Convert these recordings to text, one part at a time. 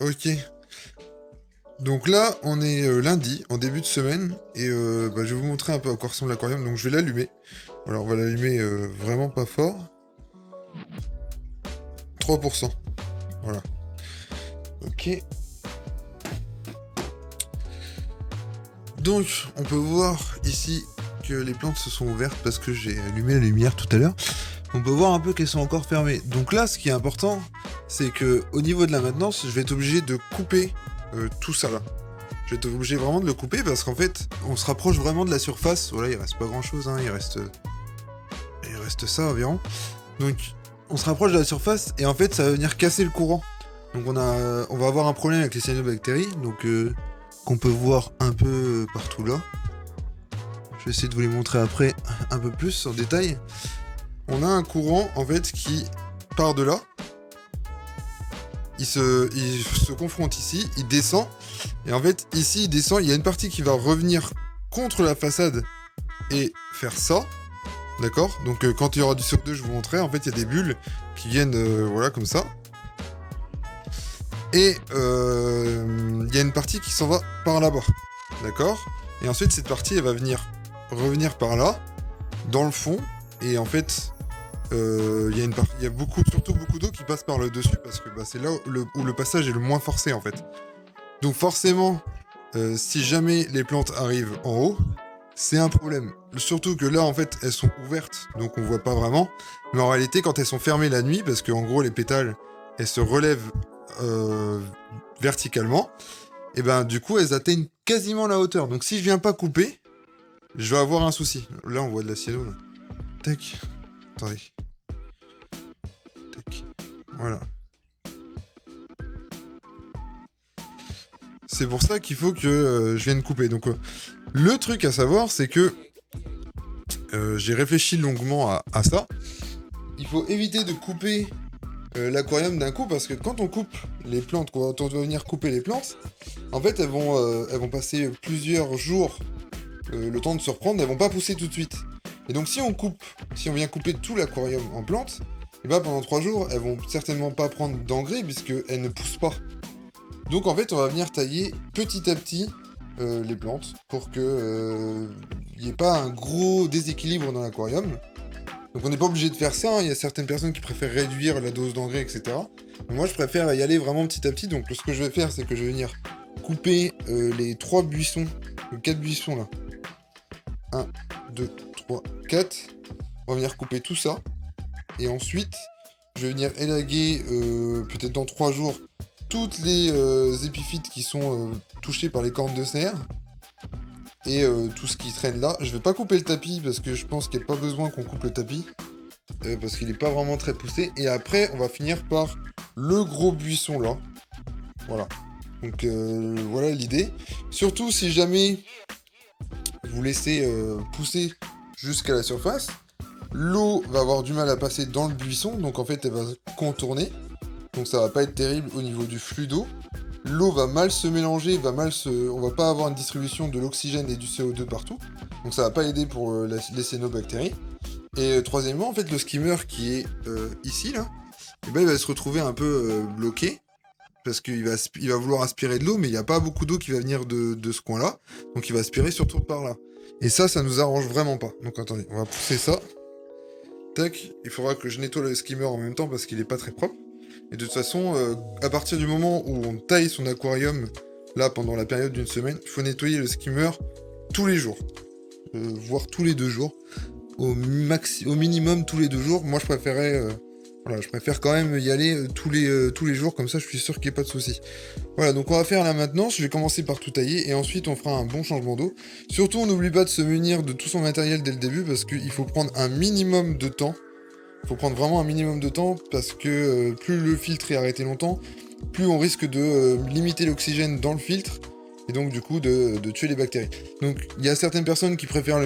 Ok. Donc là, on est lundi, en début de semaine, et je vais vous montrer un peu à quoi ressemble l'aquarium. Donc je vais l'allumer. Alors on va l'allumer vraiment pas fort. 3%. Voilà. Ok. Donc on peut voir ici que les plantes se sont ouvertes parce que j'ai allumé la lumière tout à l'heure. On peut voir un peu qu'elles sont encore fermées. Donc là, ce qui est important, c'est que au niveau de la maintenance, je vais être obligé de couper tout ça là. Je vais être obligé vraiment de le couper parce qu'en fait, on se rapproche vraiment de la surface. Voilà, il reste pas grand chose, hein. Il reste ça environ. Donc, on se rapproche de la surface et en fait, ça va venir casser le courant. Donc, on va avoir un problème avec les cyanobactéries, donc qu'on peut voir un peu partout là. Je vais essayer de vous les montrer après un peu plus en détail. On a un courant en fait qui part de là. Il se confronte ici, il descend. Et en fait, ici, il descend. Il y a une partie qui va revenir contre la façade et faire ça. D'accord. Donc, quand il y aura du CO2, je vous montrerai. En fait, il y a des bulles qui viennent, voilà, comme ça. Et il y a une partie qui s'en va par là-bas. D'accord. Et ensuite, cette partie, elle va venir revenir par là, dans le fond. Et en fait, il y a surtout beaucoup d'eau qui passe par le dessus parce que c'est là où le passage est le moins forcé en fait. Donc forcément, si jamais les plantes arrivent en haut, c'est un problème. Surtout que là en fait elles sont ouvertes, donc on voit pas vraiment. Mais en réalité quand elles sont fermées la nuit, parce qu'en gros les pétales elles se relèvent euh, verticalement, et ben du coup elles atteignent quasiment la hauteur. Donc si je viens pas couper, je vais avoir un souci. Là on voit de la cielo là. Tac. Attendez. Tac. Voilà. C'est pour ça qu'il faut que je vienne couper. Donc, le truc à savoir, c'est que j'ai réfléchi longuement à ça. Il faut éviter de couper l'aquarium d'un coup parce que quand on coupe les plantes, quand on doit venir couper les plantes, en fait, elles vont passer plusieurs jours le temps de se reprendre, elles vont pas pousser tout de suite. Et donc, si on vient couper tout l'aquarium en plantes, et ben pendant 3 jours, elles vont certainement pas prendre d'engrais puisqu'elles ne poussent pas. Donc en fait, on va venir tailler petit à petit les plantes pour que il n'y ait pas un gros déséquilibre dans l'aquarium. Donc on n'est pas obligé de faire ça, hein. Il y a certaines personnes qui préfèrent réduire la dose d'engrais, etc. Mais moi, je préfère y aller vraiment petit à petit. Donc ce que je vais faire, c'est que je vais venir couper les 3 buissons, les 4 buissons là. Un, 2, 3, 4. On va venir couper tout ça. Et ensuite, je vais venir élaguer peut-être dans 3 jours toutes les épiphytes qui sont touchées par les cornes de cerf et tout ce qui traîne là. Je vais pas couper le tapis parce que je pense qu'il n'y a pas besoin qu'on coupe le tapis parce qu'il n'est pas vraiment très poussé. Et après, on va finir par le gros buisson là. Voilà. Donc voilà l'idée. Surtout si jamais vous laissez pousser jusqu'à la surface, l'eau va avoir du mal à passer dans le buisson, donc en fait elle va contourner. Donc ça va pas être terrible au niveau du flux d'eau. L'eau va mal se mélanger, on va pas avoir une distribution de l'oxygène et du CO2 partout. Donc ça va pas aider pour les cyanobactéries. Et troisièmement, en fait, le skimmer qui est ici, là, eh ben, il va se retrouver un peu bloqué. Parce il va vouloir aspirer de l'eau, mais il n'y a pas beaucoup d'eau qui va venir de ce coin-là. Donc il va aspirer surtout par là. Et ça nous arrange vraiment pas. Donc attendez, on va pousser ça. Tac, il faudra que je nettoie le skimmer en même temps parce qu'il est pas très propre. Et de toute façon, à partir du moment où on taille son aquarium, là pendant la période d'une semaine, il faut nettoyer le skimmer tous les jours, voire tous les 2 jours, au minimum tous les 2 jours. Moi, voilà, je préfère quand même y aller tous les jours, comme ça, je suis sûr qu'il n'y a pas de souci. Voilà, donc on va faire la maintenance. Je vais commencer par tout tailler et ensuite on fera un bon changement d'eau. Surtout, on n'oublie pas de se munir de tout son matériel dès le début parce qu'il faut prendre un minimum de temps. Il faut prendre vraiment un minimum de temps parce que plus le filtre est arrêté longtemps, plus on risque de limiter l'oxygène dans le filtre et donc du coup de tuer les bactéries. Donc il y a certaines personnes qui préfèrent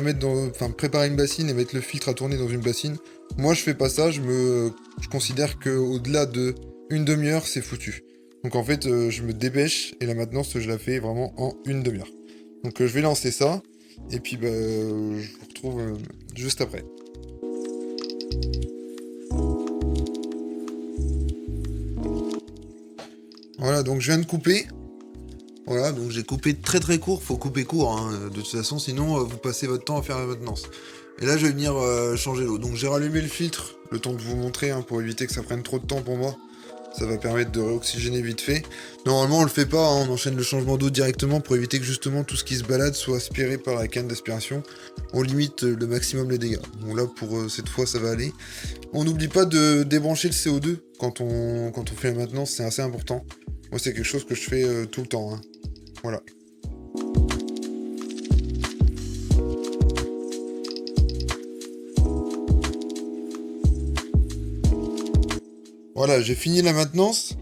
préparer une bassine et mettre le filtre à tourner dans une bassine. Moi je fais pas ça, je considère que au-delà de une demi-heure c'est foutu. Donc en fait je me dépêche et la maintenance je la fais vraiment en une demi-heure. Donc je vais lancer ça et puis je vous retrouve juste après. Voilà, donc je viens de couper. Voilà, donc j'ai coupé très très court. Faut couper court, hein, de toute façon, sinon vous passez votre temps à faire la maintenance. Et là, je vais venir changer l'eau. Donc j'ai rallumé le filtre, le temps de vous montrer, hein, pour éviter que ça prenne trop de temps pour moi. Ça va permettre de réoxygéner vite fait. Normalement, on le fait pas, hein, on enchaîne le changement d'eau directement pour éviter que justement tout ce qui se balade soit aspiré par la canne d'aspiration. On limite le maximum les dégâts. Bon là, pour cette fois, ça va aller. On n'oublie pas de débrancher le CO2 quand on fait la maintenance, c'est assez important. Moi, c'est quelque chose que je fais tout le temps, hein. Voilà. Voilà, j'ai fini la maintenance.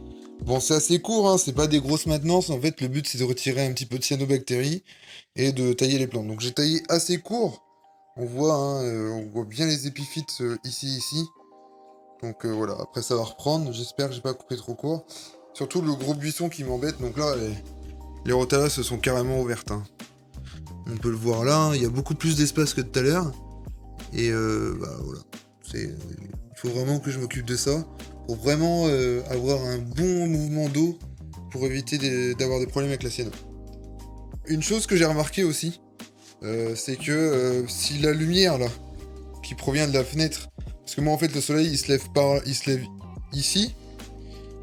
Bon, c'est assez court, hein, c'est pas des grosses maintenances. En fait, le but, c'est de retirer un petit peu de cyanobactéries et de tailler les plantes. Donc, j'ai taillé assez court. On voit, hein, on voit bien les épiphytes ici. Donc, voilà, après, ça va reprendre. J'espère que j'ai pas coupé trop court. Surtout le gros buisson qui m'embête. Donc là, les rotalas se sont carrément ouvertes, hein. On peut le voir là, hein, il y a beaucoup plus d'espace que tout à l'heure. Et bah voilà. Il faut vraiment que je m'occupe de ça. Pour vraiment avoir un bon mouvement d'eau pour éviter d'avoir des problèmes avec la cyano. Une chose que j'ai remarqué aussi, c'est que si la lumière là, qui provient de la fenêtre, parce que moi en fait le soleil il se lève ici,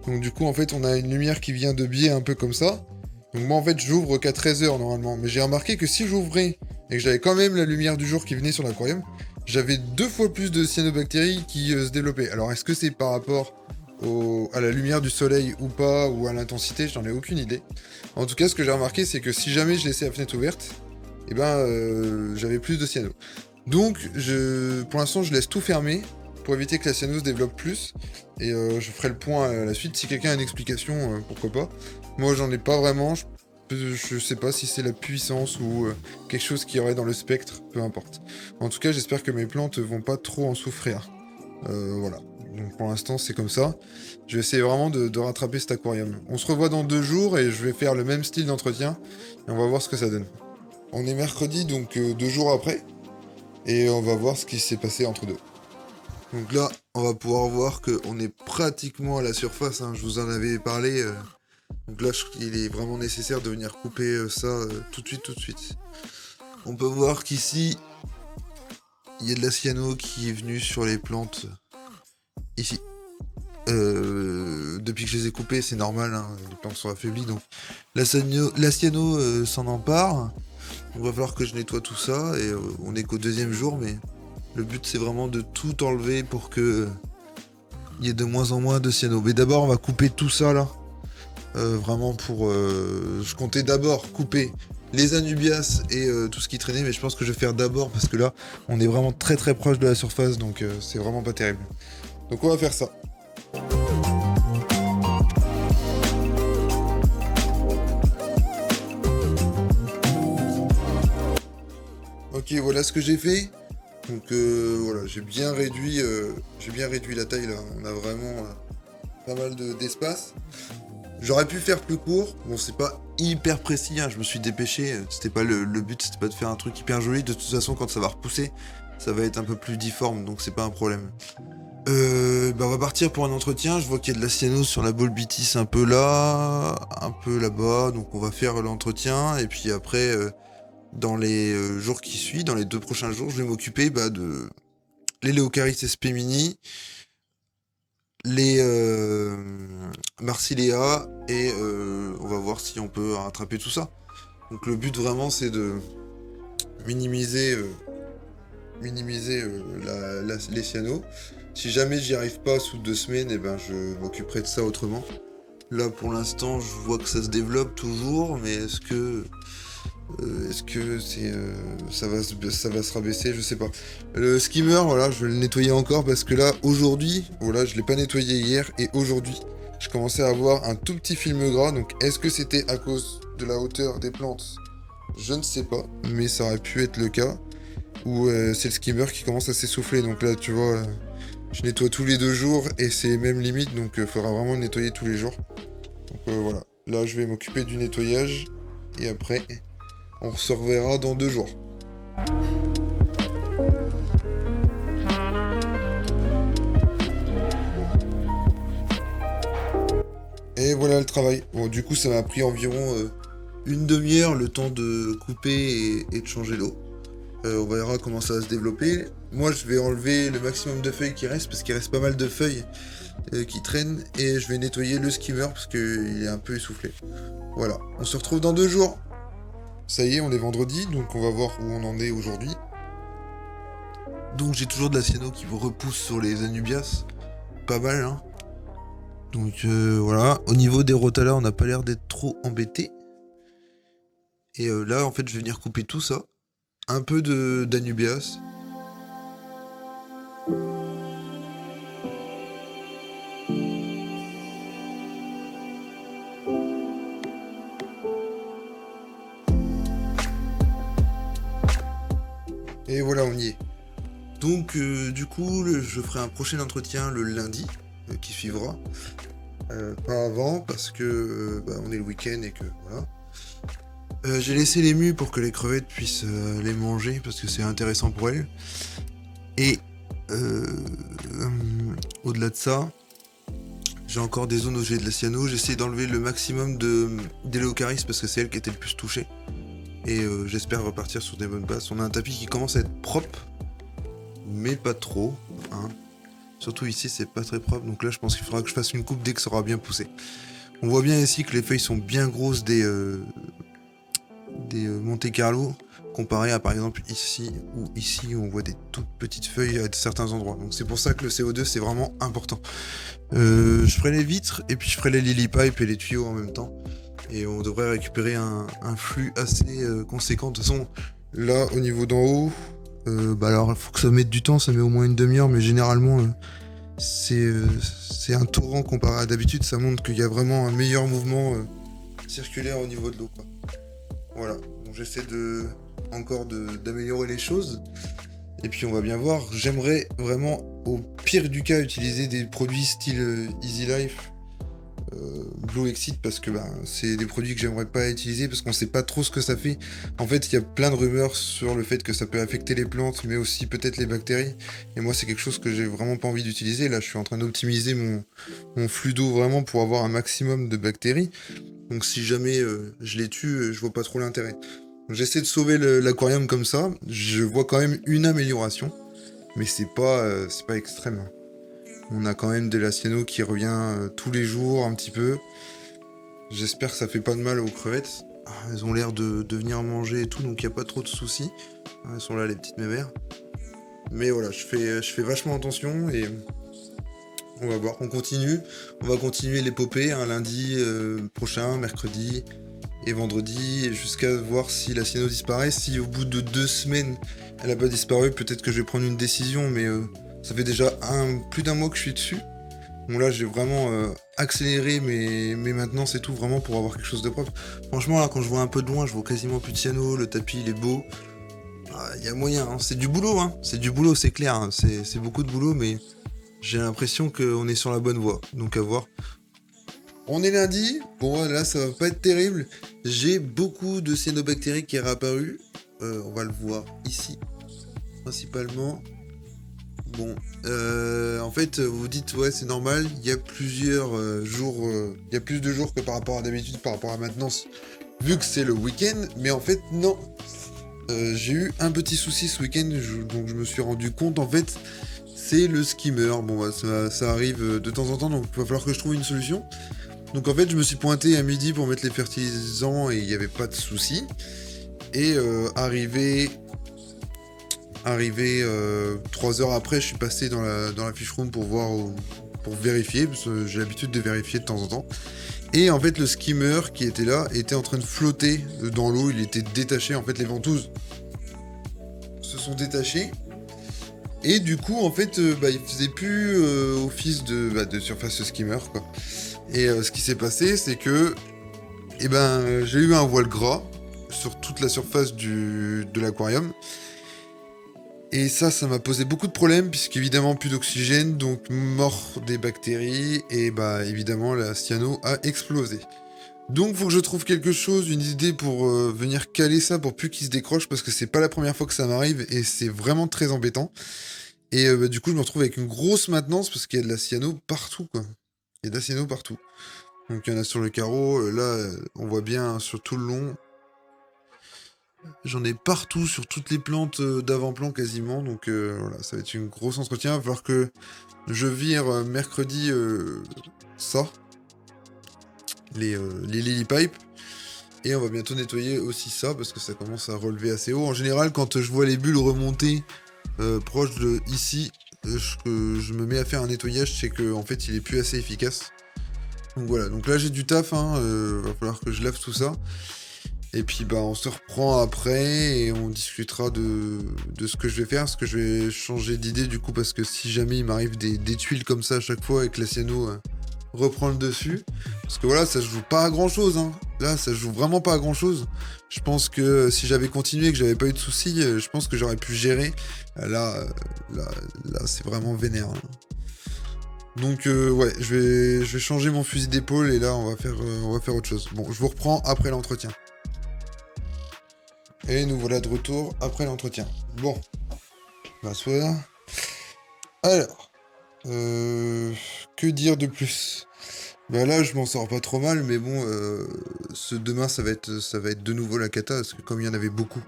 donc du coup en fait on a une lumière qui vient de biais un peu comme ça, donc moi en fait j'ouvre qu'à 13h normalement, mais j'ai remarqué que si j'ouvrais et que j'avais quand même la lumière du jour qui venait sur l'aquarium, j'avais 2 fois plus de cyanobactéries qui se développaient. Alors est-ce que c'est par rapport à la lumière du soleil ou pas, ou à l'intensité, j'en ai aucune idée. En tout cas, ce que j'ai remarqué, c'est que si jamais je laissais la fenêtre ouverte, et j'avais plus de cyano. Donc, pour l'instant, je laisse tout fermer pour éviter que la cyano se développe plus. Et je ferai le point à la suite. Si quelqu'un a une explication, pourquoi pas. Moi, j'en ai pas vraiment. Je sais pas si c'est la puissance ou quelque chose qui y aurait dans le spectre, peu importe. En tout cas, j'espère que mes plantes vont pas trop en souffrir. Voilà. Donc pour l'instant, c'est comme ça. Je vais essayer vraiment de rattraper cet aquarium. On se revoit dans 2 jours et je vais faire le même style d'entretien. Et on va voir ce que ça donne. On est mercredi, donc 2 jours après. Et on va voir ce qui s'est passé entre deux. Donc là, on va pouvoir voir qu'on est pratiquement à la surface, hein. Je vous en avais parlé. Donc là, il est vraiment nécessaire de venir couper ça tout de suite. On peut voir qu'ici, il y a de la cyano qui est venue sur les plantes. Ici. Depuis que je les ai coupées, c'est normal, hein, les plantes sont affaiblies, donc la cyano s'en empare. Il va falloir que je nettoie tout ça, et on est qu'au 2e jour, mais le but c'est vraiment de tout enlever pour que il y ait de moins en moins de cyano. Mais d'abord, on va couper tout ça là. Vraiment pour... je comptais d'abord couper les anubias et tout ce qui traînait, mais je pense que je vais faire d'abord parce que là, on est vraiment très très proche de la surface, donc c'est vraiment pas terrible. Donc on va faire ça. Ok, voilà ce que j'ai fait. Donc voilà, j'ai bien réduit la taille là. On a vraiment pas mal d'espace. J'aurais pu faire plus court. Bon, c'est pas hyper précis, hein. Je me suis dépêché. C'était pas le but, c'était pas de faire un truc hyper joli. De toute façon, quand ça va repousser, ça va être un peu plus difforme, donc c'est pas un problème. On va partir pour un entretien. Je vois qu'il y a de la cyano sur la bolbitis un peu là, un peu là-bas. Donc on va faire l'entretien. Et puis après, dans les jours qui suivent, dans les 2 prochains jours, je vais m'occuper de l'Eleocharis spemini, les Marsilea, et on va voir si on peut rattraper tout ça. Donc le but vraiment, c'est de minimiser les cyanos. Si jamais j'y arrive pas sous 2 semaines, je m'occuperai de ça autrement. Là pour l'instant je vois que ça se développe toujours, mais est-ce que ça va se rabaisser, je sais pas. Le skimmer, voilà, je vais le nettoyer encore parce que là aujourd'hui, voilà, je l'ai pas nettoyé hier, et aujourd'hui je commençais à avoir un tout petit film gras. Donc est-ce que c'était à cause de la hauteur des plantes? Je ne sais pas, mais ça aurait pu être le cas. Ou c'est le skimmer qui commence à s'essouffler. Donc là tu vois, je nettoie tous les 2 jours et c'est même limite, donc il faudra vraiment le nettoyer tous les jours. Donc voilà, là je vais m'occuper du nettoyage et après on se reverra dans 2 jours. Et voilà le travail. Bon, du coup, ça m'a pris environ une demi-heure le temps de couper et de changer l'eau. On verra comment ça va se développer. Moi, je vais enlever le maximum de feuilles qui restent, parce qu'il reste pas mal de feuilles qui traînent. Et je vais nettoyer le skimmer, parce qu'il est un peu essoufflé. Voilà, on se retrouve dans 2 jours. Ça y est, on est vendredi, donc on va voir où on en est aujourd'hui. Donc j'ai toujours de la cyano qui vous repousse sur les Anubias. Pas mal, hein. Donc voilà, au niveau des rotalas, on n'a pas l'air d'être trop embêté. Et là, en fait, je vais venir couper tout ça. Un peu d'Anubias. Et voilà, on y est. Donc du coup, je ferai un prochain entretien le lundi qui suivra. Pas avant, parce que on est le week-end et que voilà. J'ai laissé les mues pour que les crevettes puissent les manger, parce que c'est intéressant pour elles. Et au-delà de ça, j'ai encore des zones où j'ai de la cyano. J'essaie d'enlever le maximum d'Éléocaris, parce que c'est elle qui était le plus touchée. Et j'espère repartir sur des bonnes bases. On a un tapis qui commence à être propre, mais pas trop, hein. Surtout ici, c'est pas très propre, donc là, je pense qu'il faudra que je fasse une coupe dès que ça aura bien poussé. On voit bien ici que les feuilles sont bien grosses des Monte Carlo, comparé à par exemple ici, où on voit des toutes petites feuilles à certains endroits. Donc c'est pour ça que le CO2, c'est vraiment important. Je ferai les vitres, et puis je ferai les lily pipes et les tuyaux en même temps. Et on devrait récupérer un flux assez conséquent. De toute façon, là, au niveau d'en haut, alors il faut que ça mette du temps, ça met au moins une demi-heure, mais généralement c'est un torrent comparé à d'habitude, ça montre qu'il y a vraiment un meilleur mouvement circulaire au niveau de l'eau, quoi. Voilà, donc j'essaie encore d'améliorer les choses, et puis on va bien voir. J'aimerais vraiment, au pire du cas, utiliser des produits style Easy Life, Blue Exit, parce que c'est des produits que j'aimerais pas utiliser parce qu'on sait pas trop ce que ça fait. En fait, il y a plein de rumeurs sur le fait que ça peut affecter les plantes, mais aussi peut-être les bactéries. Et moi, c'est quelque chose que j'ai vraiment pas envie d'utiliser. Là, je suis en train d'optimiser mon flux d'eau vraiment pour avoir un maximum de bactéries. Donc si jamais je les tue, je vois pas trop l'intérêt. Donc, j'essaie de sauver l'aquarium comme ça. Je vois quand même une amélioration, mais c'est pas extrême. On a quand même de la cyano qui revient tous les jours un petit peu. J'espère que ça fait pas de mal aux crevettes. Elles ont l'air de venir manger et tout, donc il n'y a pas trop de soucis. Elles sont là, les petites mémères. Mais voilà, je fais vachement attention, et on va voir. On continue. On va continuer l'épopée un lundi prochain, mercredi et vendredi, jusqu'à voir si la cyano disparaît. Si au bout de 2 semaines elle n'a pas disparu, peut-être que je vais prendre une décision, mais ça fait déjà plus d'1 mois que je suis dessus. Bon, là j'ai vraiment accéléré mes maintenances et tout, vraiment pour avoir quelque chose de propre. Franchement, là quand je vois un peu de loin, je vois quasiment plus de cyano, le tapis il est beau. Il y a moyen, hein. C'est du boulot, hein. C'est du boulot, c'est clair, hein. C'est beaucoup de boulot, mais j'ai l'impression qu'on est sur la bonne voie, donc à voir. On est lundi, bon là ça va pas être terrible. J'ai beaucoup de cyanobactéries qui est réapparu. On va le voir ici, principalement. Bon, en fait, vous vous dites, ouais, c'est normal, il y a plusieurs jours, il y a plus de jours que par rapport à d'habitude, par rapport à maintenance, vu que c'est le week-end, mais en fait, non. J'ai eu un petit souci ce week-end, donc je me suis rendu compte, en fait, c'est le skimmer. Bon, ça arrive de temps en temps, donc il va falloir que je trouve une solution. Donc en fait, je me suis pointé à midi pour mettre les fertilisants, et il n'y avait pas de souci. Et arrivé 3 heures après, je suis passé dans la fish room pour voir, pour vérifier, parce que j'ai l'habitude de vérifier de temps en temps. Et en fait, le skimmer qui était là était en train de flotter dans l'eau, il était détaché. En fait, les ventouses se sont détachées. Et du coup, en fait, il faisait plus office de surface skimmer, quoi. Et ce qui s'est passé, c'est que j'ai eu un voile gras sur toute la surface de l'aquarium. Et ça m'a posé beaucoup de problèmes, puisqu'évidemment plus d'oxygène, donc mort des bactéries, et évidemment la cyano a explosé. Donc faut que je trouve quelque chose, une idée pour venir caler ça pour plus qu'il se décroche, parce que c'est pas la première fois que ça m'arrive, et c'est vraiment très embêtant. Et du coup je me retrouve avec une grosse maintenance, parce qu'il y a de la cyano partout, quoi. Il y a de la cyano partout. Donc il y en a sur le carreau, là on voit bien hein, sur tout le long. J'en ai partout sur toutes les plantes d'avant-plan quasiment, donc voilà, ça va être une grosse entretien. Il va falloir que je vire mercredi ça, les lily pipes. Et on va bientôt nettoyer aussi ça parce que ça commence à relever assez haut. En général, quand je vois les bulles remonter proche de ici, je me mets à faire un nettoyage, c'est que en fait il est plus assez efficace. Donc voilà, donc là j'ai du taf, hein, va falloir que je lave tout ça. Et puis bah on se reprend après et on discutera de ce que je vais faire, parce que je vais changer d'idée du coup, parce que si jamais il m'arrive des tuiles comme ça à chaque fois et que la cyano reprend le dessus, parce que voilà, ça se joue pas à grand chose, hein. Là ça se joue vraiment pas à grand chose. Je pense que si j'avais continué, que j'avais pas eu de soucis, je pense que j'aurais pu gérer. Là c'est vraiment vénère, hein. Donc ouais, je vais changer mon fusil d'épaule et là on va faire autre chose. Bon, je vous reprends après l'entretien. Et nous voilà de retour après l'entretien. Bon, m'asseoir. Alors, que dire de plus? Bah là, je m'en sors pas trop mal, mais bon, ce demain, ça va être de nouveau la cata, parce que comme il y en avait beaucoup.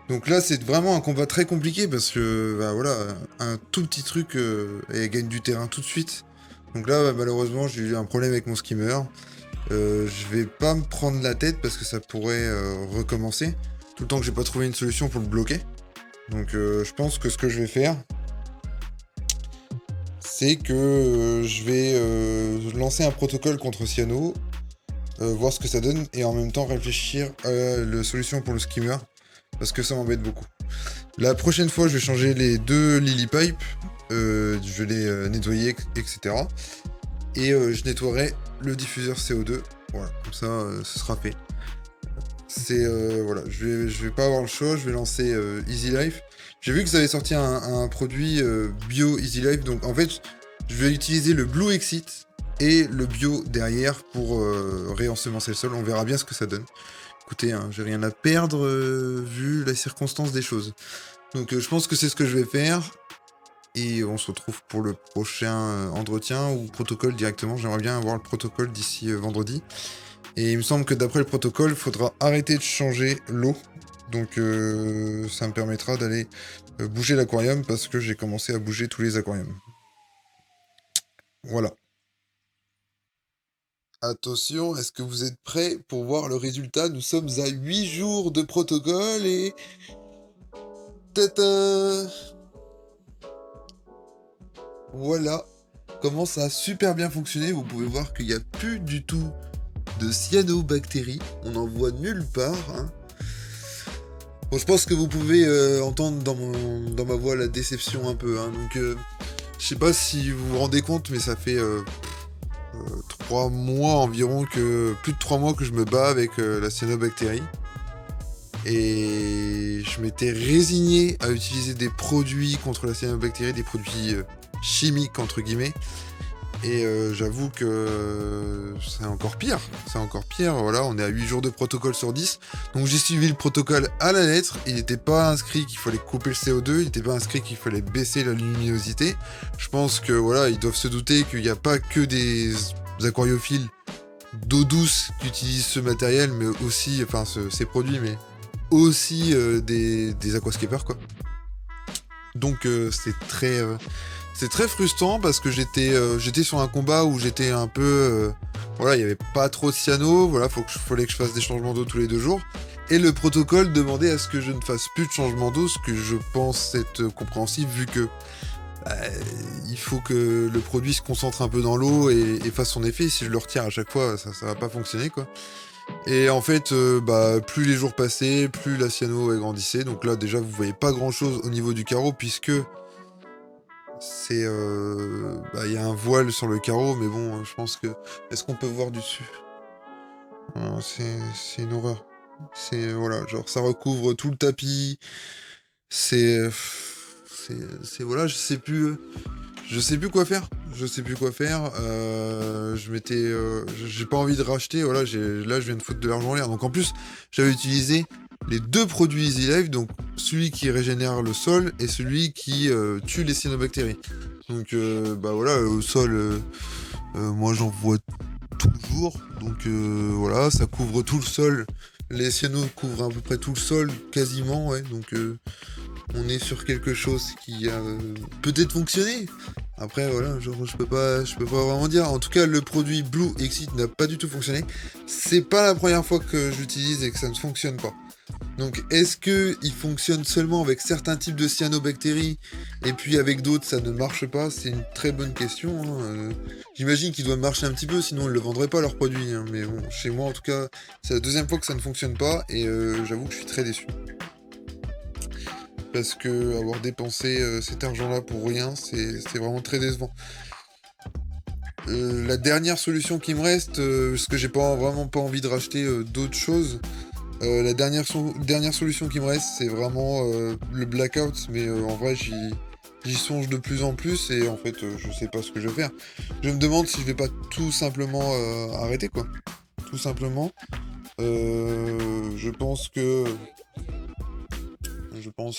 Donc là, c'est vraiment un combat très compliqué, parce que, bah voilà, un tout petit truc, et elle gagne du terrain tout de suite. Donc là, bah, malheureusement, j'ai eu un problème avec mon skimmer. Je vais pas me prendre la tête, parce que ça pourrait recommencer, tout le temps que j'ai pas trouvé une solution pour le bloquer. Donc je pense que ce que je vais faire, c'est que je vais lancer un protocole contre Cyano, voir ce que ça donne, et en même temps réfléchir à la solution pour le skimmer, parce que ça m'embête beaucoup. La prochaine fois, je vais changer les 2 lily pipes, je vais les nettoyer, etc. Et je nettoierai le diffuseur CO2, voilà, comme ça, ce sera fait. C'est voilà, je vais pas avoir le choix, je vais lancer Easy Life. J'ai vu que ça avait sorti un produit bio Easy Life, donc en fait je vais utiliser le Blue Exit et le bio derrière pour réensemencer le sol. On verra bien ce que ça donne. Écoutez, hein, j'ai rien à perdre vu la circonstance des choses. Donc je pense que c'est ce que je vais faire. Et on se retrouve pour le prochain entretien ou protocole directement. J'aimerais bien avoir le protocole d'ici vendredi. Et il me semble que d'après le protocole, il faudra arrêter de changer l'eau. Donc ça me permettra d'aller bouger l'aquarium, parce que j'ai commencé à bouger tous les aquariums. Voilà. Attention, est-ce que vous êtes prêts pour voir le résultat? Nous sommes à 8 jours de protocole et... Tata! Voilà. Comment ça a super bien fonctionné. Vous pouvez voir qu'il n'y a plus du tout de cyanobactéries. On n'en voit nulle part, hein. Bon, je pense que vous pouvez entendre dans ma voix la déception un peu, hein. Donc, je sais pas si vous vous rendez compte, mais ça fait 3 mois environ, plus de 3 mois que je me bats avec la cyanobactérie. Et je m'étais résigné à utiliser des produits contre la cyanobactérie, des produits chimiques entre guillemets. Et j'avoue que c'est encore pire. C'est encore pire. Voilà, on est à 8 jours de protocole sur 10. Donc j'ai suivi le protocole à la lettre. Il n'était pas inscrit qu'il fallait couper le CO2. Il n'était pas inscrit qu'il fallait baisser la luminosité. Je pense que voilà, ils doivent se douter qu'il n'y a pas que des aquariophiles d'eau douce qui utilisent ce matériel, mais aussi, enfin ces produits, mais aussi des aquascapers quoi. Donc c'est très frustrant, parce que j'étais sur un combat où j'étais un peu voilà, il y avait pas trop de cyano, voilà, fallait que je fasse des changements d'eau tous les 2 jours, et le protocole demandait à ce que je ne fasse plus de changements d'eau, ce que je pense être compréhensible, vu que il faut que le produit se concentre un peu dans l'eau et fasse son effet. Si je le retire à chaque fois, ça va pas fonctionner quoi. Et en fait, plus les jours passaient, plus la cyano grandissait. Donc là, déjà, vous voyez pas grand chose au niveau du carreau, puisque c'est il y a un voile sur le carreau, mais bon, je pense que... Est-ce qu'on peut voir dessus? C'est une horreur. C'est voilà, genre ça recouvre tout le tapis. C'est voilà, je sais plus quoi faire. Je sais plus quoi faire. J'ai pas envie de racheter. Voilà, là, je viens de foutre de l'argent en l'air. Donc en plus, j'avais utilisé les 2 produits Easy Life, donc celui qui régénère le sol et celui qui tue les cyanobactéries. Donc voilà, au sol, moi j'en vois toujours. Donc voilà, ça couvre tout le sol. Les cyanos couvrent à peu près tout le sol, quasiment, ouais. Donc on est sur quelque chose qui a peut-être fonctionné. Après voilà, genre je peux pas vraiment dire. En tout cas, le produit Blue Exit n'a pas du tout fonctionné. C'est pas la première fois que j'utilise et que ça ne fonctionne pas. Donc est-ce que il fonctionne seulement avec certains types de cyanobactéries et puis avec d'autres ça ne marche pas? C'est une très bonne question, hein. J'imagine qu'il doit marcher un petit peu, sinon ils ne le vendraient pas leurs produits, hein. Mais bon, chez moi en tout cas, c'est la deuxième fois que ça ne fonctionne pas et j'avoue que je suis très déçu. Parce que avoir dépensé cet argent-là pour rien, c'est vraiment très décevant. La dernière solution qui me reste, parce que j'ai vraiment pas envie de racheter d'autres choses, la dernière solution qui me reste, c'est vraiment le blackout, mais en vrai, j'y songe de plus en plus et en fait, je sais pas ce que je vais faire. Je me demande si je vais pas tout simplement arrêter, quoi. Tout simplement. Je pense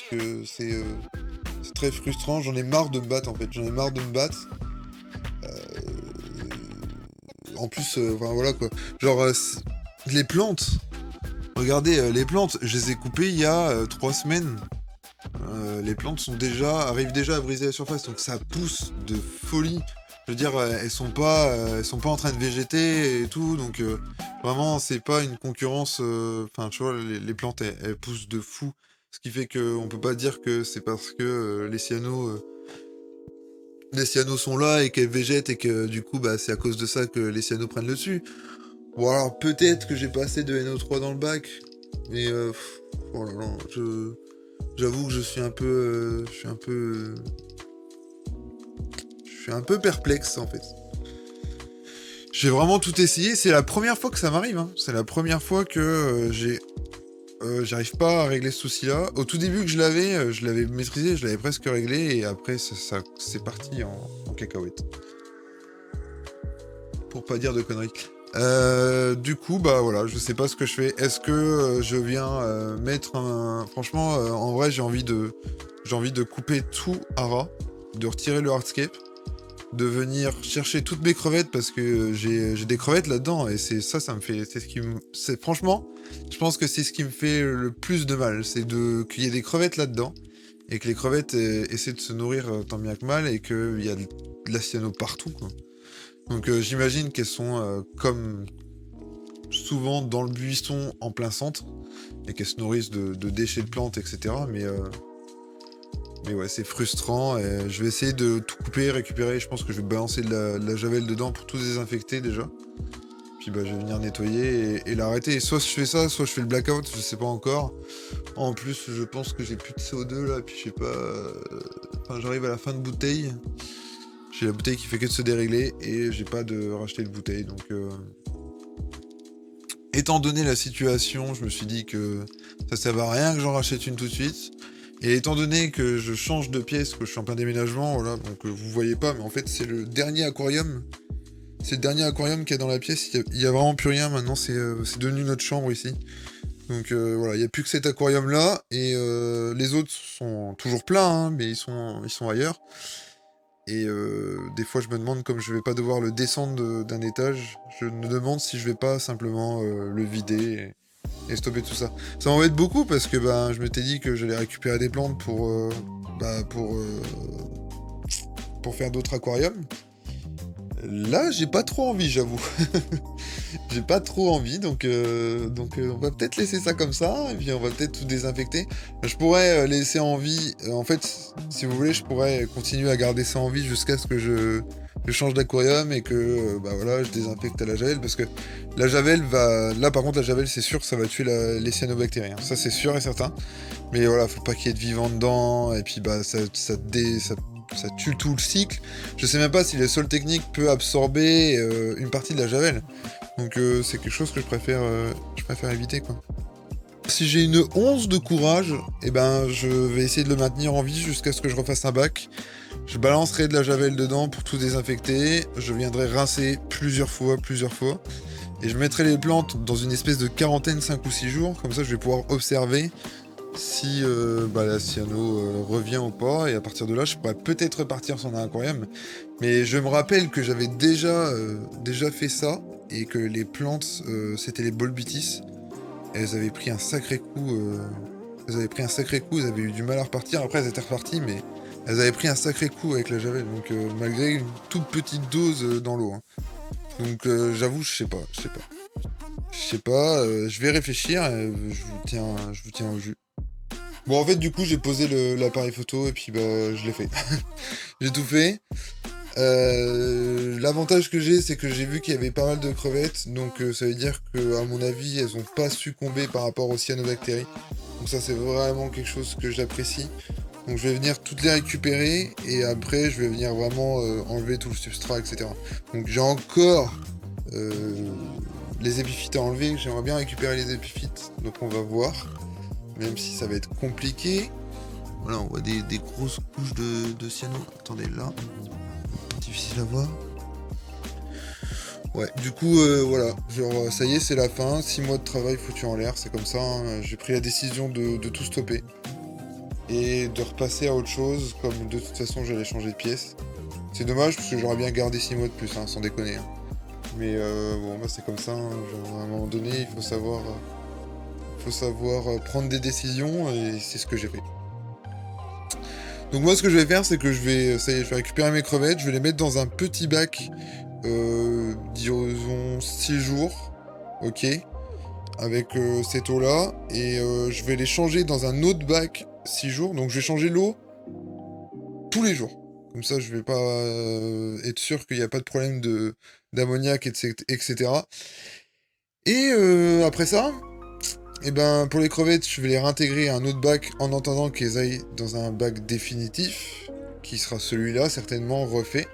que c'est très frustrant. J'en ai marre de me battre, en fait. J'en ai marre de me battre. En plus, enfin voilà quoi. Genre, les plantes. Regardez, les plantes, je les ai coupées il y a 3 semaines. Les plantes arrivent déjà à briser la surface, donc ça pousse de folie. Je veux dire, elles sont pas en train de végéter et tout, donc vraiment c'est pas une concurrence. Enfin, tu vois, les plantes elles poussent de fou, ce qui fait que on peut pas dire que c'est parce que les cyanos sont là et qu'elles végètent et que du coup bah c'est à cause de ça que les cyanos prennent le dessus. Bon alors peut-être que j'ai pas assez de NO3 dans le bac, mais oh là là, j'avoue que je suis un peu, je suis un peu perplexe en fait. J'ai vraiment tout essayé. C'est la première fois que ça m'arrive, hein. C'est la première fois que j'arrive pas à régler ce souci-là. Au tout début que je l'avais maîtrisé, je l'avais presque réglé, et après c'est parti en cacahuète. Pour pas dire de conneries. Du coup, bah voilà, je sais pas ce que je fais. Est-ce que je viens mettre un... Franchement, en vrai, j'ai envie de couper tout à ras, de retirer le hardscape, de venir chercher toutes mes crevettes parce que j'ai des crevettes là-dedans et ça me fait... Franchement, je pense que c'est ce qui me fait le plus de mal, c'est qu'il y ait des crevettes là-dedans et que les crevettes essaient de se nourrir tant bien que mal et qu'il y a de la cyano partout, quoi. Donc j'imagine qu'elles sont comme souvent dans le buisson en plein centre et qu'elles se nourrissent de déchets de plantes, etc. Mais ouais, c'est frustrant. Et je vais essayer de tout couper, récupérer. Je pense que je vais balancer de la javel dedans pour tout désinfecter déjà. Puis bah, je vais venir nettoyer et l'arrêter. Et soit je fais ça, soit je fais le blackout, je sais pas encore. En plus, je pense que j'ai plus de CO2 là, puis je sais pas. Enfin, j'arrive à la fin de bouteille. J'ai la bouteille qui fait que de se dérégler et j'ai pas de racheter de bouteille. Donc, étant donné la situation, je me suis dit que ça servait à rien que j'en rachète une tout de suite. Et étant donné que je change de pièce, que je suis en plein déménagement, voilà, donc vous voyez pas, mais en fait c'est le dernier aquarium. C'est le dernier aquarium qu'il y a dans la pièce. Il y a vraiment plus rien maintenant. C'est devenu notre chambre ici. Donc voilà, il n'y a plus que cet aquarium là et les autres sont toujours pleins, hein, mais ils sont ailleurs. Et des fois, je me demande, comme je vais pas devoir le descendre d'un étage, je me demande si je vais pas simplement le vider et stopper tout ça. Ça m'embête beaucoup parce que ben, je m'étais dit que j'allais récupérer des plantes pour faire d'autres aquariums. Là, j'ai pas trop envie, j'avoue. J'ai pas trop envie, donc on va peut-être laisser ça comme ça, et puis on va peut-être tout désinfecter. Je pourrais laisser en vie, en fait, si vous voulez, je pourrais continuer à garder ça en vie jusqu'à ce que je change d'aquarium et que, bah voilà, je désinfecte à la javel, parce que la javel va... Là, par contre, la javel, c'est sûr que ça va tuer les cyanobactéries, hein. Ça, c'est sûr et certain. Mais voilà, faut pas qu'il y ait de vivant dedans, et puis bah ça tue tout le cycle. Je sais même pas si le sol technique peut absorber une partie de la javel. Donc c'est quelque chose que je préfère éviter, quoi. Si j'ai une once de courage, eh ben je vais essayer de le maintenir en vie jusqu'à ce que je refasse un bac. Je balancerai de la javel dedans pour tout désinfecter. Je viendrai rincer plusieurs fois. Et je mettrai les plantes dans une espèce de quarantaine 5 ou 6 jours. Comme ça je vais pouvoir observer si la cyano revient ou pas, et à partir de là je pourrais peut-être repartir sur un aquarium. Mais je me rappelle que j'avais déjà fait ça et que les plantes, c'était les bolbitis. Elles avaient pris un sacré coup. Elles avaient eu du mal à repartir. Après, elles étaient reparties, mais elles avaient pris un sacré coup avec la javel. Donc, malgré une toute petite dose dans l'eau. Hein. Donc, j'avoue, je sais pas. Je vais réfléchir. Je vous tiens au jus. Bon, en fait, du coup, j'ai posé l'appareil photo et puis bah, je l'ai fait. J'ai tout fait. L'avantage que j'ai, c'est que j'ai vu qu'il y avait pas mal de crevettes, donc ça veut dire que, à mon avis, elles ont pas succombé par rapport aux cyanobactéries. Donc ça, c'est vraiment quelque chose que j'apprécie. Donc je vais venir toutes les récupérer et après, je vais venir vraiment enlever tout le substrat, etc. Donc j'ai encore les épiphytes à enlever. J'aimerais bien récupérer les épiphytes, donc on va voir. Même si ça va être compliqué. Voilà, on voit des grosses couches de cyano. Attendez, là. Difficile à voir. Ouais, du coup, voilà. Genre, ça y est, c'est la fin. 6 mois de travail foutu en l'air, c'est comme ça. Hein. J'ai pris la décision de tout stopper. Et de repasser à autre chose, comme de toute façon, j'allais changer de pièce. C'est dommage, parce que j'aurais bien gardé 6 mois de plus, hein, sans déconner. Hein. Mais bon, bah, c'est comme ça. Hein. Genre, à un moment donné, il faut savoir prendre des décisions, et c'est ce que j'ai fait. Donc moi, ce que je vais faire, c'est que je vais récupérer mes crevettes, je vais les mettre dans un petit bac, disons 6 jours, ok, avec cette eau-là, et je vais les changer dans un autre bac 6 jours, donc je vais changer l'eau tous les jours. Comme ça, je vais pas être sûr qu'il n'y a pas de problème d'ammoniac, etc. Et après ça, et ben pour les crevettes, je vais les réintégrer à un autre bac en attendant qu'elles aillent dans un bac définitif, qui sera celui-là certainement refait.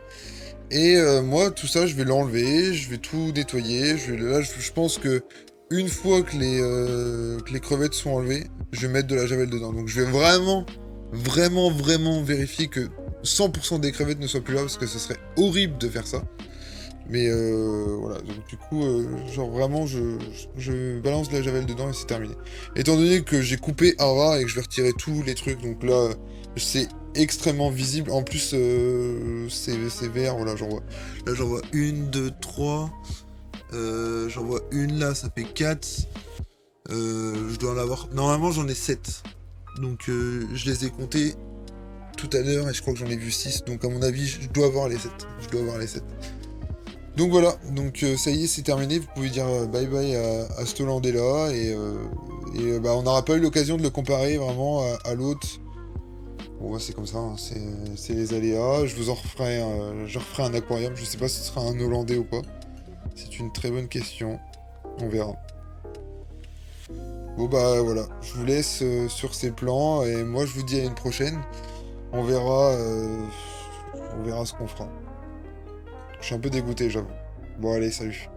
Et moi, tout ça, je vais l'enlever, je vais tout nettoyer. Je pense que une fois que les crevettes sont enlevées, je vais mettre de la javel dedans. Donc je vais vraiment vérifier que 100% des crevettes ne soient plus là, parce que ce serait horrible de faire ça. Mais voilà, donc du coup, genre vraiment, je balance de la javel dedans et c'est terminé. Étant donné que j'ai coupé à ras et que je vais retirer tous les trucs, donc là, c'est extrêmement visible. En plus, c'est vert, voilà, j'en vois. Là, j'en vois une, deux, trois. J'en vois une là, ça fait 4. Je dois en avoir... Normalement, j'en ai 7. Donc, je les ai comptés tout à l'heure et je crois que j'en ai vu 6. Donc, à mon avis, je dois avoir les 7. Donc voilà, donc ça y est, c'est terminé. Vous pouvez dire bye bye à ce Hollandais-là. Et bah, on n'aura pas eu l'occasion de le comparer vraiment à l'autre. Bon, bah, c'est comme ça, hein, c'est les aléas. Je referai un aquarium. Je sais pas si ce sera un Hollandais ou pas. C'est une très bonne question. On verra. Bon, bah voilà, je vous laisse sur ces plans. Et moi, je vous dis à une prochaine. On verra ce qu'on fera. Je suis un peu dégoûté, j'avoue. Bon, allez, salut.